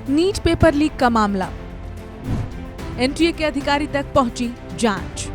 NEET paper leak का मामला, NTA के अधिकारी तक पहुंची जांच।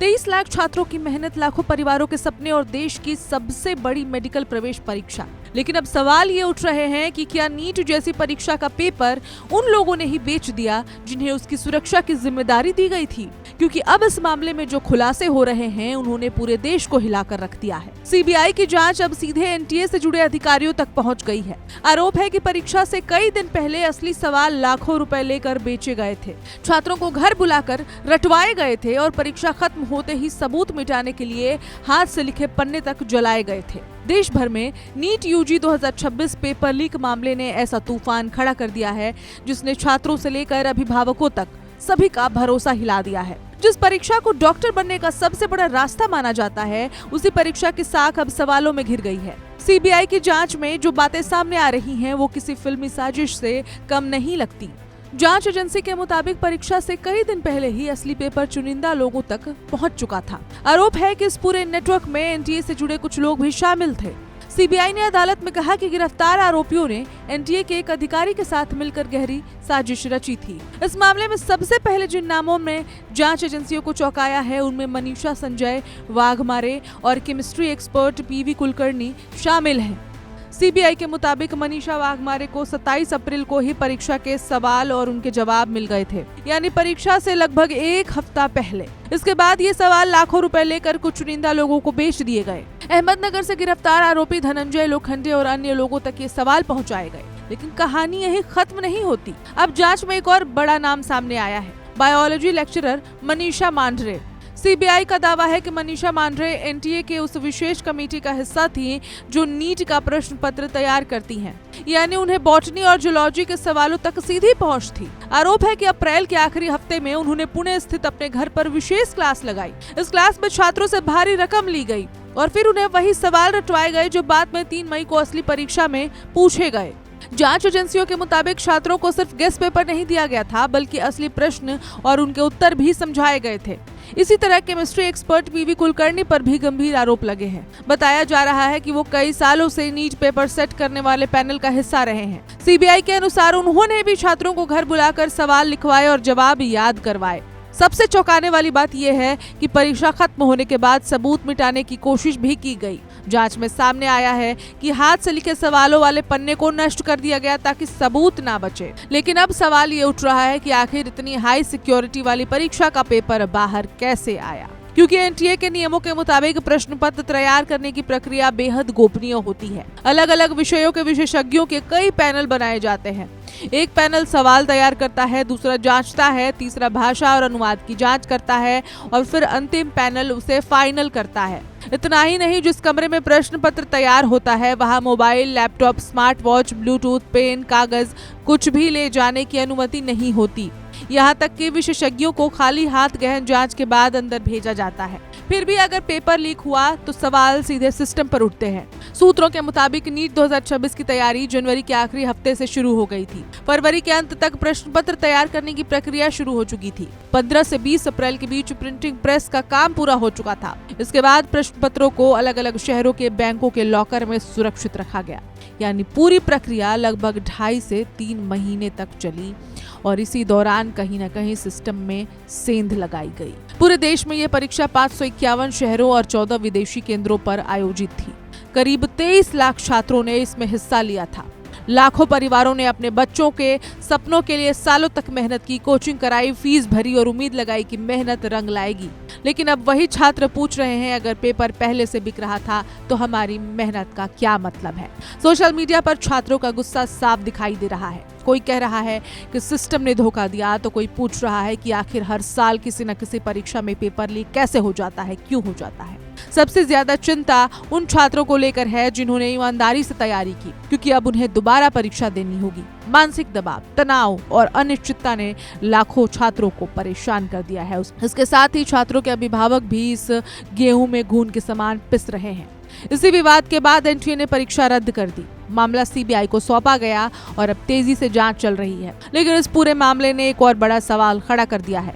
23 लाख छात्रों की मेहनत, लाखों परिवारों के सपने और देश की सबसे बड़ी मेडिकल प्रवेश परीक्षा। लेकिन अब सवाल ये उठ रहे हैं कि क्या नीट जैसी परीक्षा का पेपर उन लोगों ने ही बेच दिया जिन्हें उसकी सुरक्षा की जिम्मेदारी दी गई थी? क्योंकि अब इस मामले में जो खुलासे हो रहे हैं उन्होंने पूरे देश को हिलाकर रख दिया है। सीबीआई की जांच अब सीधे एनटीए से जुड़े अधिकारियों तक पहुंच गई है। आरोप है कि परीक्षा से कई दिन पहले असली सवाल लाखों रुपए लेकर बेचे गए थे, छात्रों को घर बुलाकर रटवाए गए थे और परीक्षा खत्म होते ही सबूत मिटाने के लिए हाथ से लिखे पन्ने तक जलाए गए थे। देश भर में नीट यूजी 2026 पेपर लीक मामले ने ऐसा तूफान खड़ा कर दिया है जिसने छात्रों से लेकर अभिभावकों तक सभी का भरोसा हिला दिया है। जिस परीक्षा को डॉक्टर बनने का सबसे बड़ा रास्ता माना जाता है, उसी परीक्षा की साख अब सवालों में घिर गई है। सीबीआई की जांच में जो बातें सामने आ रही हैं, वो किसी फिल्मी साजिश से कम नहीं लगती। जांच एजेंसी के मुताबिक परीक्षा से कई दिन पहले ही असली पेपर चुनिंदा लोगों तक पहुंच चुका था। आरोप है कि इस पूरे नेटवर्क में एनटीए से जुड़े कुछ लोग भी शामिल थे। सीबीआई ने अदालत में कहा कि गिरफ्तार आरोपियों ने एनटीए के एक अधिकारी के साथ मिलकर गहरी साजिश रची थी। इस मामले में सबसे पहले जिन नामों में जांच एजेंसियों को चौंकाया है, उनमें मनीषा संजय वाघमारे और केमिस्ट्री एक्सपर्ट पीवी कुलकर्णी शामिल हैं। सीबीआई के मुताबिक मनीषा वाघमारे को 27 अप्रैल को ही परीक्षा के सवाल और उनके जवाब मिल गए थे, यानी परीक्षा से लगभग एक हफ्ता पहले। इसके बाद ये सवाल लाखों रुपए लेकर कुछ चुनिंदा लोगों को बेच दिए गए। अहमदनगर से गिरफ्तार आरोपी धनंजय लोखंडे और अन्य लोगों तक ये सवाल पहुंचाए गए। लेकिन कहानी यही खत्म नहीं होती। अब जांच में एक और बड़ा नाम सामने आया है, biology lecturer Manisha Mandhare. CBI का दावा है कि मनीषा मांढरे एनटीए के उस विशेष कमेटी का हिस्सा थी जो नीट का प्रश्न पत्र तैयार करती हैं, यानी उन्हें बॉटनी और जूलॉजी के सवालों तक सीधी पहुंच थी। आरोप है कि अप्रैल के आखिरी हफ्ते में उन्होंने पुणे स्थित अपने घर पर विशेष क्लास लगाई। इस क्लास में छात्रों से भारी रकम ली गई और फिर उन्हें वही सवाल रटवाए गए जो बाद में 3 मई को असली परीक्षा में पूछे गए। जांच एजेंसियों के मुताबिक छात्रों को सिर्फ गेस्ट पेपर नहीं दिया गया था, बल्कि असली प्रश्न और उनके उत्तर भी समझाए गए थे। इसी तरह केमिस्ट्री एक्सपर्ट पीवी कुलकर्णी पर भी गंभीर आरोप लगे हैं। बताया जा रहा है कि वो कई सालों से नीट पेपर सेट करने वाले पैनल का हिस्सा रहे हैं। सीबीआई के अनुसार उन्होंने भी छात्रों को घर बुलाकर सवाल लिखवाए और जवाब याद करवाए। सबसे चौंकाने वाली बात यह है कि परीक्षा खत्म होने के बाद सबूत मिटाने की कोशिश भी की गई। जांच में सामने आया है कि हाथ से लिखे सवालों वाले पन्ने को नष्ट कर दिया गया ताकि सबूत ना बचे। लेकिन अब सवाल ये उठ रहा है कि आखिर इतनी हाई सिक्योरिटी वाली परीक्षा का पेपर बाहर कैसे आया? क्योंकि एनटीए के नियमों के मुताबिक प्रश्न पत्र तैयार करने की प्रक्रिया बेहद गोपनीय होती है। अलग अलग विषयों के विशेषज्ञों के कई पैनल बनाए जाते हैं। एक पैनल सवाल तैयार करता है, दूसरा जांचता है, तीसरा भाषा और अनुवाद की जांच करता है और फिर अंतिम पैनल उसे फाइनल करता है। इतना ही नहीं, जिस कमरे में प्रश्न पत्र तैयार होता है वहां mobile, laptop, smart watch, bluetooth, pen, कागज कुछ भी ले जाने की अनुमति नहीं होती। यहाँ तक कि विशेषज्ञों को खाली हाथ गहन जांच के बाद अंदर भेजा जाता है। फिर भी अगर पेपर लीक हुआ तो सवाल सीधे सिस्टम पर उठते हैं। सूत्रों के मुताबिक नीट 2026 की तैयारी जनवरी के आखिरी हफ्ते से शुरू हो गई थी। फरवरी के अंत तक प्रश्न पत्र तैयार करने की प्रक्रिया शुरू हो चुकी थी। 15 से 20 अप्रैल के बीच प्रिंटिंग प्रेस का काम पूरा हो चुका था। इसके बाद प्रश्न पत्रों को अलग अलग शहरों के बैंकों के लॉकर में सुरक्षित रखा गया। यानी पूरी प्रक्रिया लगभग 2.5 से 3 महीने तक चली और इसी दौरान कहीं न कहीं सिस्टम में सेंध लगाई गई। पूरे देश में यह परीक्षा 551 शहरों और 14 विदेशी केंद्रों पर आयोजित थी। करीब 23 लाख छात्रों ने इसमें हिस्सा लिया था। लाखों परिवारों ने अपने बच्चों के सपनों के लिए सालों तक मेहनत की, कोचिंग कराई, फीस भरी और उम्मीद लगाई कि मेहनत रंग लाएगी। लेकिन अब वही छात्र पूछ रहे हैं, अगर पेपर पहले से बिक रहा था तो हमारी मेहनत का क्या मतलब है? सोशल मीडिया पर छात्रों का गुस्सा साफ दिखाई दे रहा है। कोई कह रहा है कि सिस्टम ने धोखा दिया, तो कोई पूछ रहा है कि आखिर हर साल किसी न किसी परीक्षा में पेपर लीक कैसे हो जाता है, क्यों हो जाता है? सबसे ज्यादा चिंता उन छात्रों को लेकर है जिन्होंने ईमानदारी से तैयारी की, क्योंकि अब उन्हें दोबारा परीक्षा देनी होगी। मानसिक दबाव, तनाव और अनिश्चितता ने लाखों छात्रों को परेशान कर दिया है। इसके साथ ही छात्रों के अभिभावक भी इस गेहूं में घून के समान पिस रहे हैं। इसी विवाद के बाद एनटीए ने परीक्षा रद्द कर दी। मामला सीबीआई को सौंपा गया और अब तेजी से जांच चल रही है। लेकिन इस पूरे मामले ने एक और बड़ा सवाल खड़ा कर दिया है,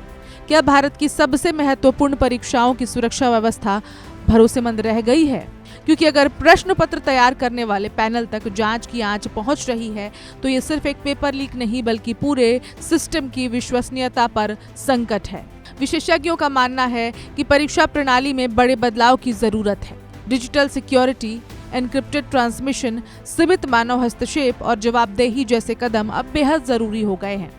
क्या भारत की सबसे महत्वपूर्ण परीक्षाओं की सुरक्षा व्यवस्था भरोसेमंद रह गई है? क्योंकि अगर प्रश्न पत्र तैयार करने वाले पैनल तक जांच की आंच पहुंच रही है तो ये सिर्फ एक पेपर लीक नहीं बल्कि पूरे सिस्टम की विश्वसनीयता पर संकट है। विशेषज्ञों का मानना है कि परीक्षा प्रणाली में बड़े बदलाव की जरूरत है। डिजिटल सिक्योरिटी, एनक्रिप्टेड ट्रांसमिशन, सीमित मानव हस्तक्षेप और जवाबदेही जैसे कदम अब बेहद जरूरी हो गए हैं।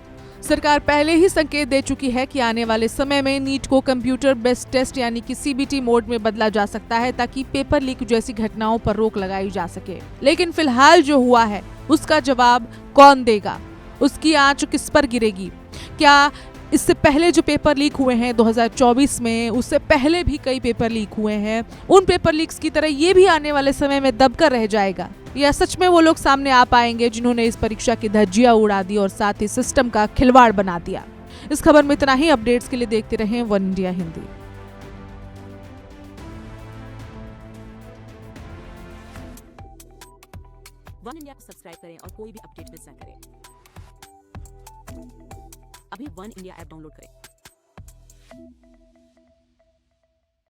सरकार पहले ही संकेत दे चुकी है कि आने वाले समय में नीट को कंप्यूटर बेस्ड टेस्ट यानी कि सीबीटी मोड में बदला जा सकता है ताकि पेपर लीक जैसी घटनाओं पर रोक लगाई जा सके। लेकिन फिलहाल जो हुआ है उसका जवाब कौन देगा? उसकी आंच किस पर गिरेगी? क्या इससे पहले जो पेपर लीक हुए हैं 2024 में, उससे पहले भी कई पेपर लीक हुए हैं, उन पेपर लीक्स की तरह ये भी आने वाले समय में दबकर रह जाएगा? या सच में वो लोग सामने आ पाएंगे जिन्होंने इस परीक्षा की धज्जियां उड़ा दी और साथ ही सिस्टम का खिलवाड़ बना दिया? इस खबर में इतना ही। अपडेट्स के लिए देखते रहें one India Hindi. One India को सब्सक्राइब करें और कोई भी अपडेट मिस ना करें। अभी वन इंडिया ऐप डाउनलोड करें।